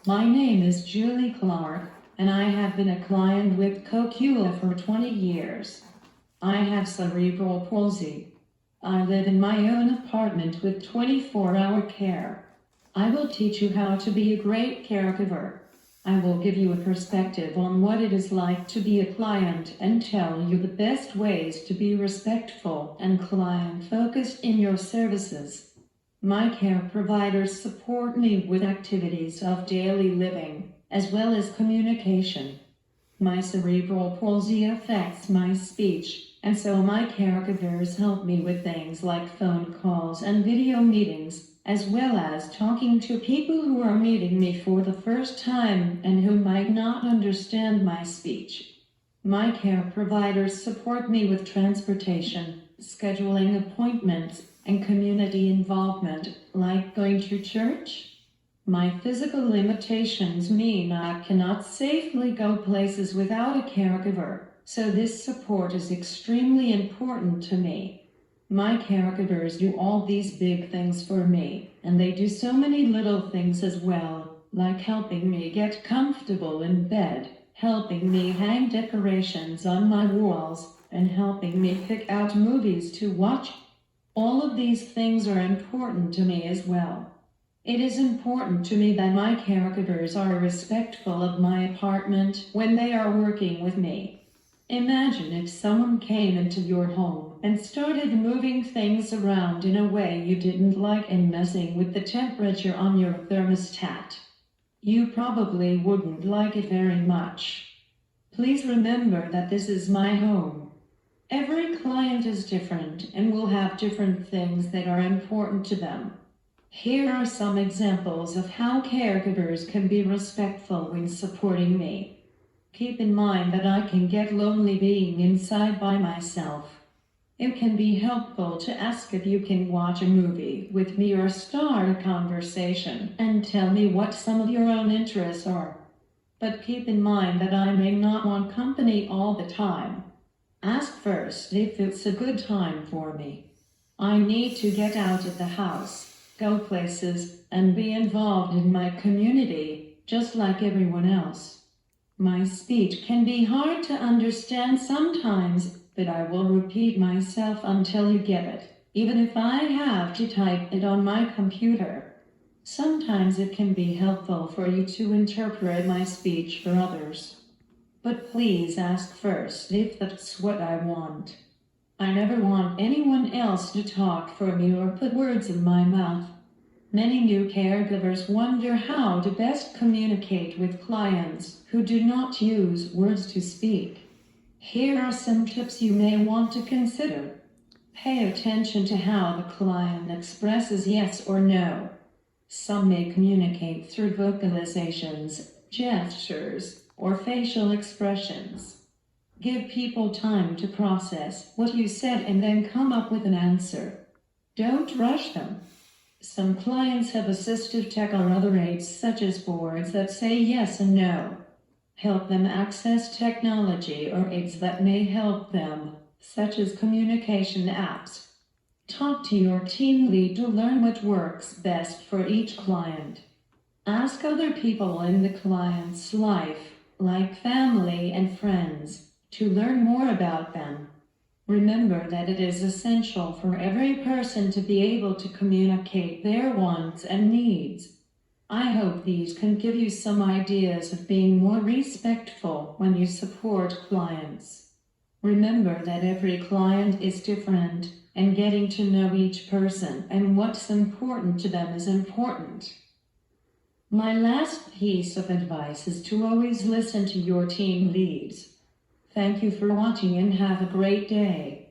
My name is Julie Clark, and I have been a client with Kokua for 20 years. I have cerebral palsy. I live in my own apartment with 24-hour care. I will teach you how to be a great caregiver. I will give you a perspective on what it is like to be a client and tell you the best ways to be respectful and client-focused in your services. My care providers support me with activities of daily living, as well as communication. My cerebral palsy affects my speech, and so my caregivers help me with things like phone calls and video meetings, as well as talking to people who are meeting me for the first time and who might not understand my speech. My care providers support me with transportation, scheduling appointments, and community involvement, like going to church. My physical limitations mean I cannot safely go places without a caregiver, so this support is extremely important to me. My caregivers do all these big things for me, and they do so many little things as well, like helping me get comfortable in bed, helping me hang decorations on my walls, and helping me pick out movies to watch. All of these things are important to me as well. It is important to me that my caregivers are respectful of my apartment when they are working with me. Imagine if someone came into your home and started moving things around in a way you didn't like and messing with the temperature on your thermostat. You probably wouldn't like it very much. Please remember that this is my home. Every client is different and will have different things that are important to them. Here are some examples of how caregivers can be respectful when supporting me. Keep in mind that I can get lonely being inside by myself. It can be helpful to ask if you can watch a movie with me or start a conversation and tell me what some of your own interests are. But keep in mind that I may not want company all the time. Ask first if it's a good time for me. I need to get out of the house, go places, and be involved in my community, just like everyone else. My speech can be hard to understand sometimes, but I will repeat myself until you get it, even if I have to type it on my computer. Sometimes it can be helpful for you to interpret my speech for others. But please ask first if that's what I want. I never want anyone else to talk for me or put words in my mouth. Many new caregivers wonder how to best communicate with clients who do not use words to speak. Here are some tips you may want to consider. Pay attention to how the client expresses yes or no. Some may communicate through vocalizations, gestures, or facial expressions. Give people time to process what you said and then come up with an answer. Don't rush them. Some clients have assistive tech or other aids such as boards that say yes and no. Help them access technology or aids that may help them, such as communication apps. Talk to your team lead to learn what works best for each client. Ask other people in the client's life, like family and friends, to learn more about them. Remember that it is essential for every person to be able to communicate their wants and needs. I hope these can give you some ideas of being more respectful when you support clients. Remember that every client is different, and getting to know each person and what's important to them is important. My last piece of advice is to always listen to your team leads. Thank you for watching and have a great day.